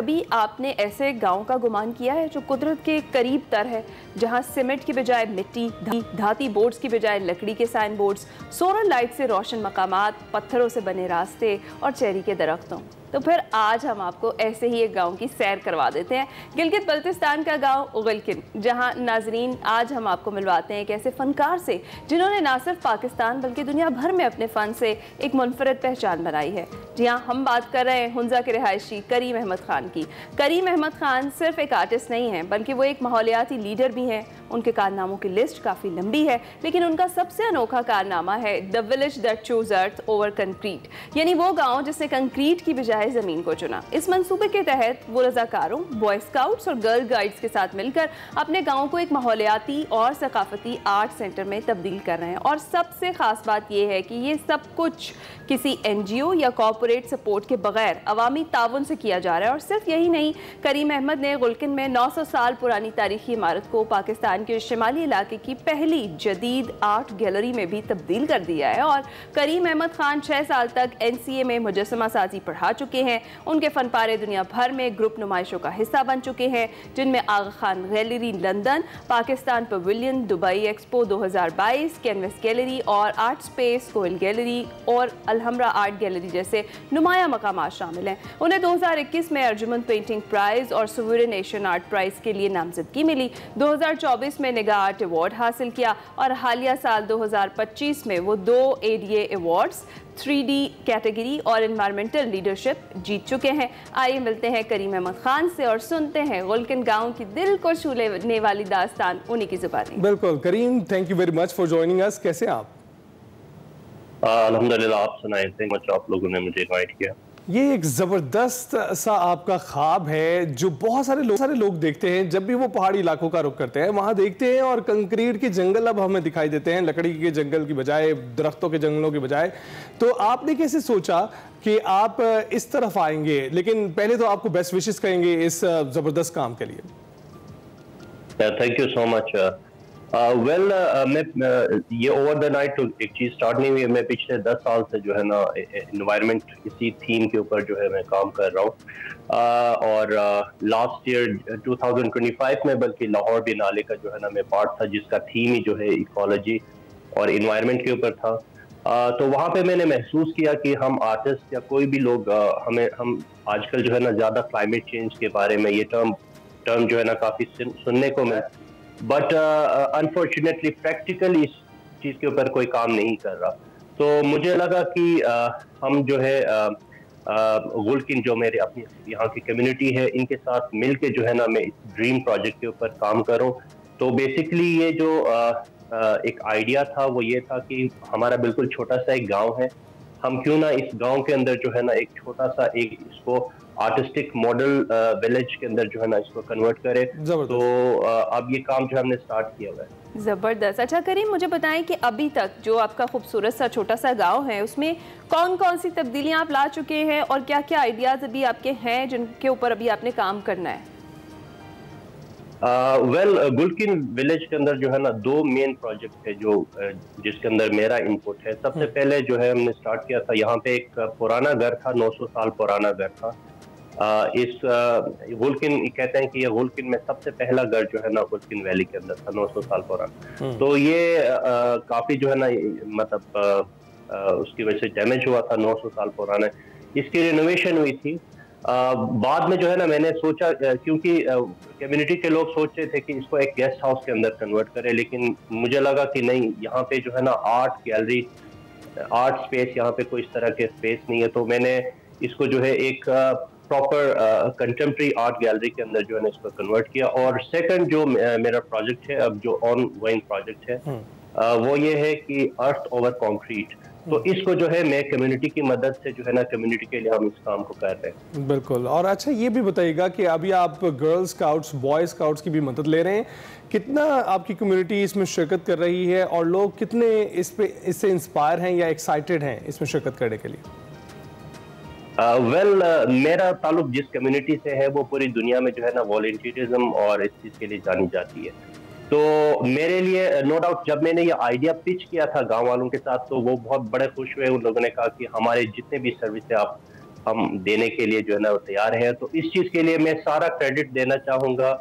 कभी आपने ऐसे गांव का गुमान किया है जो कुदरत के करीब तर है, जहां सीमेंट की बजाय मिट्टी, धाती बोर्ड्स की बजाय लकड़ी के साइन बोर्ड्स, सोलर लाइट से रोशन मकामात, पत्थरों से बने रास्ते और चेरी के दरख्तों? तो फिर आज हम आपको ऐसे ही एक गांव की सैर करवा देते हैं, गिलगित बल्तिस्तान का गांव गुलकिन, जहां नाजरीन आज हम आपको मिलवाते हैं एक ऐसे फनकार से जिन्होंने ना सिर्फ पाकिस्तान बल्कि दुनिया भर में अपने फन से एक मुनफरद पहचान बनाई है। जी हाँ, हम बात कर रहे हैं हुंजा के रिहायशी करीम अहमद खान की। करीम अहमद खान सिर्फ एक आर्टिस्ट नहीं हैं बल्कि वो एक माहौलियाती लीडर भी हैं। उनके कारनामों की लिस्ट काफ़ी लंबी है, लेकिन उनका सबसे अनोखा कारनामा है the village that choose earth over concrete, यानी वो गांव जिसने कंक्रीट की बजाय ज़मीन को चुना। इस मंसूबे के तहत वो रज़ाकारों, बॉय स्काउट्स और गर्ल गाइड्स के साथ मिलकर अपने गाँव को एक माहौलियाती और सकाफती आर्ट सेंटर में तब्दील कर रहे हैं। और सबसे ख़ास बात यह है कि ये सब कुछ किसी NGO या कॉर्पोरेट सपोर्ट के बगैर अवामी ताउन से किया जा रहा है। और सिर्फ यही नहीं, करीम अहमद ने गुलकिन में 900 साल पुरानी तारीखी इमारत को पाकिस्तान के शिमाली इलाके की पहली जदीद आर्ट गैलरी में भी तब्दील कर दिया है। और करीम अहमद खान 6 साल तक NCA में मुजस्समा साजी पढ़ा चुके हैं। उनके फनपारे दुनिया भर में ग्रुप नुमाइशों का हिस्सा बन चुके हैं, जिनमें Aga Khan gallery London, Pakistan pavilion, Dubai expo 2022, canvas gallery और आर्ट स्पेस, कोयल गैलरी और अलहमरा आर्ट गैलरी जैसे नुमाया मकामात शामिल हैं। उन्हें 2021 में अर्जुमंद पेंटिंग प्राइज और सोवरेन एशियन आर्ट प्राइज के लिए नामजदगी मिली। 2024 में निगाह आर्ट अवार्ड हासिल किया और हालिया साल 2025 में वो 2 ADA अवार्ड्स, 3D कैटेगरी और एनवायरमेंटल लीडरशिप जीत चुके हैं। आइए मिलते हैं करीम अहमद खान से और सुनते हैं गुलकिन गांव की दिल को छू लेने वाली दास्तान उन्हीं की जुबानी। बिल्कुल Karim, thank you very much for joining us. कैसे आप? अल्हम्दुलिल्लाह, आप सुनाएं। थैंक मच, आप लोगों ने मुझे इनवाइट किया। ये एक ज़बरदस्त सा आपका ख्वाब है जो बहुत सारे लोग देखते हैं जब भी वो पहाड़ी इलाकों का रुख करते हैं, वहाँ देखते हैं और कंक्रीट के जंगल अब हमें दिखाई देते हैं, लकड़ी के जंगल की बजाय, दरख्तों के जंगलों की बजाय। तो आपने कैसे सोचा कि आप इस तरफ आएंगे? लेकिन पहले तो आपको बेस्ट विशेस कहेंगे इस ज़बरदस्त काम के लिए। Thank you so much. मैं ये ओवर द नाइट एक चीज़ स्टार्ट नहीं हुई। मैं पिछले 10 साल से जो है ना एनवायरनमेंट इसी थीम के ऊपर जो है मैं काम कर रहा हूँ। और लास्ट ईयर 2025 में बल्कि लाहौर बिनाले का जो है ना मैं पार्ट था, जिसका थीम ही जो है इकोलॉजी और इन्वायरमेंट के ऊपर था। तो वहाँ पे मैंने महसूस किया कि हम आर्टिस्ट या कोई भी लोग हम आजकल जो है ना ज़्यादा क्लाइमेट चेंज के बारे में ये टर्म जो है ना काफ़ी सुनने को मिला, बट अनफॉर्चुनेटली प्रैक्टिकली इस चीज़ के ऊपर कोई काम नहीं कर रहा। तो मुझे लगा कि हम जो है गुलकिन जो मेरे अपनी यहाँ की कम्युनिटी है, इनके साथ मिल के जो है ना मैं इस ड्रीम प्रोजेक्ट के ऊपर काम करूँ। तो बेसिकली ये जो एक आइडिया था वो ये था कि हमारा बिल्कुल छोटा सा एक गांव है, हम क्यों ना इस गांव के अंदर जो है ना एक छोटा सा एक इसको आर्टिस्टिक मॉडल विलेज के अंदर जो है ना इसको कन्वर्ट करें। तो अब ये काम जो हमने स्टार्ट किया हुआ है। ज़बरदस्त। अच्छा करीम, मुझे बताएं कि अभी तक जो आपका खूबसूरत सा छोटा सा गांव है उसमें कौन कौन सी तब्दीलियां आप ला चुके हैं और क्या क्या आइडियाज़ अभी आपके हैं जिनके ऊपर अभी आपने काम करना है? गुलकिन विलेज के अंदर जो है ना 2 मेन प्रोजेक्ट है जो जिसके अंदर मेरा इनपुट है। सबसे पहले जो है हमने स्टार्ट किया था, यहाँ पे एक पुराना घर था, 900 साल पुराना घर था। इस गुलकिन कहते हैं कि ये गुलकिन में सबसे पहला घर जो है ना गुलकिन वैली के अंदर था, 900 साल पुराना। तो ये काफी जो है ना मतलब उसकी वजह से डैमेज हुआ था, 900 साल पुराना। इसकी रिनोवेशन हुई थी। बाद में जो है ना मैंने सोचा, क्योंकि कम्युनिटी के लोग सोच रहे थे कि इसको एक गेस्ट हाउस के अंदर कन्वर्ट करें, लेकिन मुझे लगा कि नहीं, यहाँ पे जो है ना आर्ट गैलरी, आर्ट स्पेस, यहाँ पे कोई इस तरह के स्पेस नहीं है। तो मैंने इसको जो है एक प्रॉपर कंटेम्प्रेरी आर्ट गैलरी के अंदर जो है ना इसको कन्वर्ट किया। और सेकंड जो मेरा प्रोजेक्ट है, अब जो ऑन गोइंग प्रोजेक्ट है, वो ये है कि अर्थ ओवर कंक्रीट। तो इसको जो है मैं कम्युनिटी की मदद से जो है ना कम्युनिटी के लिए हम इस काम को कर रहे हैं। बिल्कुल। और अच्छा ये भी बताइएगा कि अभी आप गर्ल स्काउट्स, बॉय स्काउट्स की भी मदद ले रहे हैं, कितना आपकी कम्युनिटी इसमें शिरकत कर रही है और लोग कितने इससे इंस्पायर हैं या एक्साइटेड हैं इसमें शिरकत करने के लिए? मेरा ताल्लुक जिस कम्युनिटी से है वो पूरी दुनिया में जो है ना वॉलंटियरिज्म और इस चीज़ के लिए जानी जाती है। तो मेरे लिए नो डाउट जब मैंने ये आइडिया पिच किया था गांव वालों के साथ, तो वो बहुत बड़े खुश हुए। उन लोगों ने कहा कि हमारे जितने भी सर्विस है आप हम देने के लिए जो है ना तैयार है। तो इस चीज़ के लिए मैं सारा क्रेडिट देना चाहूँगा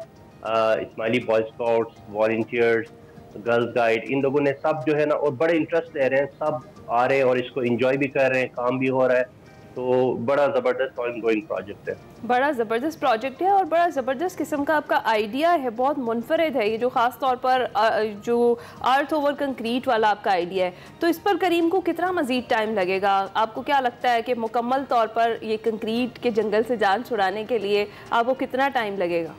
Ismaili boy scouts, volunteers, girls guide, इन लोगों ने सब जो है ना और बड़े इंटरेस्ट ले रहे हैं, सब आ रहे हैं और इसको एंजॉय भी कर रहे हैं, काम भी हो रहा है। तो बड़ा ज़बरदस्त ऑन गोइंग प्रोजेक्ट है, बड़ा ज़बरदस्त प्रोजेक्ट है और बड़ा ज़बरदस्त किस्म का आपका आइडिया है, बहुत मुनफरिद है ये जो ख़ास तौर पर जो अर्थ ओवर कंक्रीट वाला आपका आइडिया है। तो इस पर करीम को कितना मज़ीद टाइम लगेगा? आपको क्या लगता है कि मुकम्मल तौर पर ये कंक्रीट के जंगल से जान छुड़ाने के लिए आपको कितना टाइम लगेगा?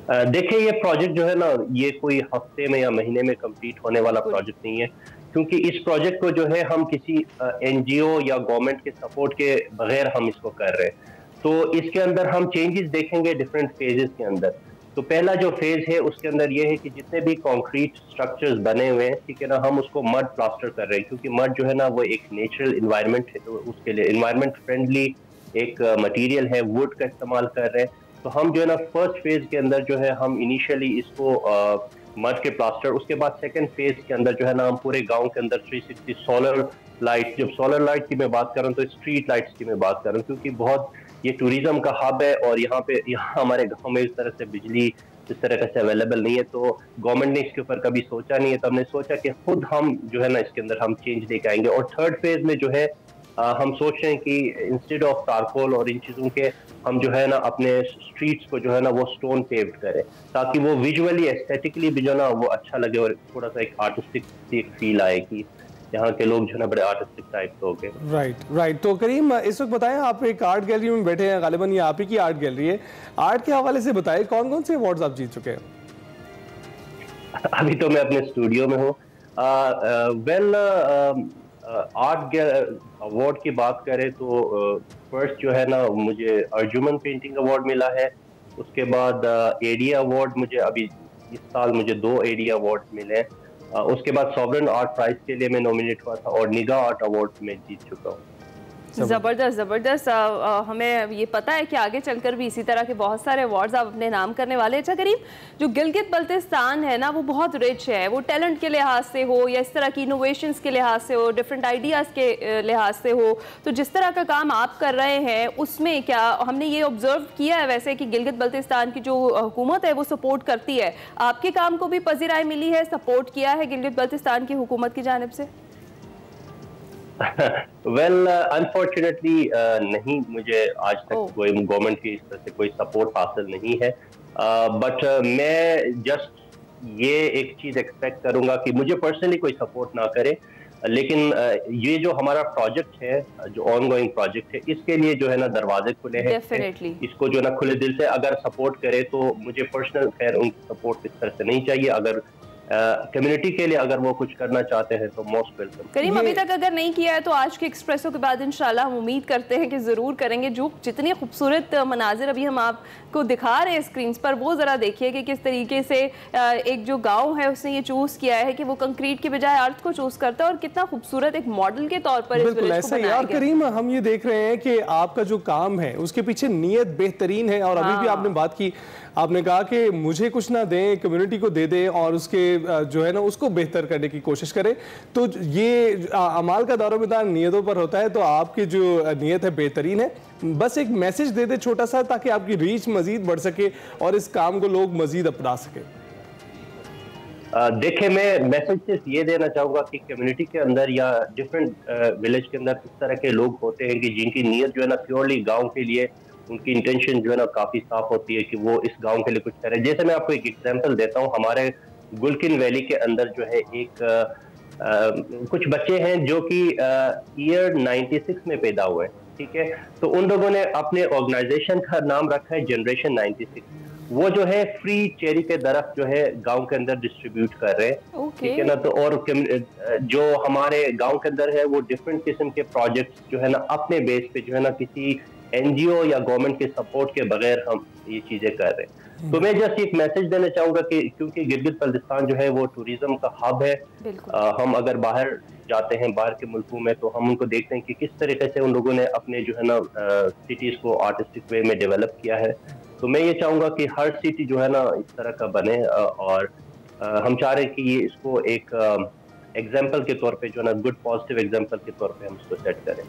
देखिए ये प्रोजेक्ट जो है ना ये कोई हफ्ते में या महीने में कंप्लीट होने वाला प्रोजेक्ट नहीं है, क्योंकि इस प्रोजेक्ट को जो है हम किसी एनजीओ या गवर्नमेंट के सपोर्ट के बगैर हम इसको कर रहे हैं। तो इसके अंदर हम चेंजेस देखेंगे डिफरेंट फेजेस के अंदर। तो पहला जो फेज है उसके अंदर ये है कि जितने भी कंक्रीट स्ट्रक्चर्स बने हुए हैं, ठीक है ना, हम उसको मड प्लास्टर कर रहे हैं, क्योंकि मड जो है ना वो एक नेचुरल इन्वायरमेंट है, तो उसके लिए इन्वायरमेंट फ्रेंडली एक मटेरियल है, वुड का इस्तेमाल कर रहे हैं। तो हम जो है ना फर्स्ट फेज के अंदर जो है हम इनिशियली इसको मड के प्लास्टर, उसके बाद सेकंड फेज के अंदर जो है ना हम पूरे गांव के अंदर 360 सोलर लाइट, जब सोलर लाइट की मैं बात कर रहा हूँ तो स्ट्रीट लाइट्स की मैं बात कर रहा हूँ, क्योंकि बहुत ये टूरिज्म का हब है और यहाँ हमारे गांव में इस तरह से बिजली इस तरह से अवेलेबल नहीं है। तो गवर्नमेंट ने इसके ऊपर कभी सोचा नहीं है, तो हमने सोचा कि खुद हम जो है ना इसके अंदर हम चेंज लेके आएंगे। और थर्ड फेज में जो है हम सोच रहे हैं कि इंस्टेड ऑफ तारकोल और इन चीज़ों के हम जो है ना अपने स्ट्रीट्स को जो है ना वो स्टोन पेव्ड करें, ताकि वो विजुअली एस्थेटिकली भी जो ना वो अच्छा लगे और थोड़ा सा एक आर्टिस्टिक एक फील आए कि यहाँ के लोग जो है ना बड़े आर्टिस्टिक टाइप के हो गए। राइट। तो करीम इस वक्त बताएं, आप एक आर्ट गैलरी में बैठे हैं, गालिबन ये आप ही की आर्ट गैलरी है। आर्ट के हवाले से बताएं कौन कौन से अवार्ड्स आप जीत चुके हैं? अभी तो मैं अपने स्टूडियो में हूँ। आर्ट अवार्ड की बात करें तो फर्स्ट जो है ना मुझे अर्जुमन पेंटिंग अवार्ड मिला है। उसके बाद एडिया अवार्ड मुझे अभी इस साल मुझे 2 एडिया अवार्ड मिले हैं। उसके बाद सॉवरेन आर्ट प्राइज के लिए मैं नॉमिनेट हुआ था और निगाह आर्ट अवार्ड में जीत चुका हूँ। ज़बरदस्त। हमें ये पता है कि आगे चलकर भी इसी तरह के बहुत सारे अवार्ड्स आप अपने नाम करने वाले। अच्छा करीम, जो गिलगित बल्तिस्तान है ना वो बहुत रिच है, वो टैलेंट के लिहाज से हो या इस तरह की इनोवेशंस के लिहाज से हो, डिफरेंट आइडियाज़ के लिहाज से हो, तो जिस तरह का काम आप कर रहे हैं उसमें क्या हमने ये ऑब्जर्व किया है वैसे कि गिलगित बल्तिस्तान की जो हुकूमत है वो सपोर्ट करती है, आपके काम को भी पजीराई मिली है, सपोर्ट किया है गिलगित बल्तिस्तान की हुकूमत की जानिब से? वेल अनफॉर्चुनेटली नहीं, मुझे आज तक कोई गवर्नमेंट की इस तरह से कोई सपोर्ट हासिल नहीं है। बट मैं जस्ट ये एक चीज एक्सपेक्ट करूंगा कि मुझे पर्सनली कोई सपोर्ट ना करे, लेकिन ये जो हमारा प्रोजेक्ट है, जो ऑन गोइंग प्रोजेक्ट है, इसके लिए जो है ना दरवाजे खुले हैं। इसको जो है ना खुले दिल से अगर सपोर्ट करे तो मुझे पर्सनल खैर उनकी सपोर्ट इस तरह से नहीं चाहिए। अगर कम्युनिटी के लिए अगर वो कुछ करना चाहते हैं तो मोस्ट वेलकम। करीम अभी तक अगर नहीं किया है तो आज के एक्सप्रेसो के बाद इंशाल्लाह हम उम्मीद करते हैं कि ज़रूर करेंगे। जो जितनी खूबसूरत मनाजिर अभी हम आपको दिखा रहे हैं स्क्रीन पर, वो ज़रा देखिए कि किस तरीके से एक जो गांव है उसने ये चूज़ किया है कि वो कंक्रीट के बजाय अर्थ को चूज़ करता है और कितना खूबसूरत एक मॉडल के तौर पर बिल्कुल ऐसा ही। और करीम हम ये देख रहे हैं कि आपका जो काम है उसके पीछे नीयत बेहतरीन है। और अभी भी आपने बात की, आपने कहा कि मुझे कुछ ना दें, कम्युनिटी को दे दें और उसके जो है ना उसको बेहतर करने की कोशिश करें। तो ये अमाल का दारोमदार नीयतों पर होता है। तो आपकी जो नीयत है बेहतरीन है। बस एक मैसेज दे दे छोटा सा, ताकि आपकी रीच मजीद बढ़ सके और इस काम को लोग मजीद अपना सके। देखिए मैं मैसेज सिर्फ ये देना चाहूँगा कि कम्युनिटी के अंदर या डिफरेंट विलेज के अंदर इस तरह के लोग होते हैं कि जिनकी नीयत जो है ना प्योरली गाँव के लिए, उनकी इंटेंशन जो है ना काफ़ी साफ होती है कि वो इस गांव के लिए कुछ करें। जैसे मैं आपको एक एग्जांपल देता हूँ, हमारे गुलकिन वैली के अंदर जो है एक कुछ बच्चे हैं जो कि ईयर 96 में पैदा हुए, ठीक है। तो उन लोगों ने अपने ऑर्गेनाइजेशन का नाम रखा है जनरेशन 96। वो जो है फ्री चेरी के दरख्त जो है गांव के अंदर डिस्ट्रीब्यूट कर रहे हैं, ठीक है ना। तो और जो हमारे गांव के अंदर है वो डिफरेंट किस्म के प्रोजेक्ट्स जो है ना अपने बेस पे जो है ना किसी एनजीओ या गवर्नमेंट के सपोर्ट के बगैर हम ये चीजें कर रहे हैं। तो मैं जस्ट एक मैसेज देना चाहूंगा कि क्योंकि गिलगित बल्तिस्तान जो है वो टूरिज्म का हब है। हम अगर बाहर जाते हैं बाहर के मुल्कों में तो हम उनको देखते हैं कि किस तरीके से उन लोगों ने अपने जो है ना सिटीज को आर्टिस्टिक वे में डेवलप किया है। तो मैं ये चाहूंगा कि हर सिटी जो है ना इस तरह का बने और हम चाह रहे हैं कि ये इसको एक एग्जाम्पल के तौर पे जो है ना गुड पॉजिटिव एग्जाम्पल के तौर पे हम इसको सेट करें।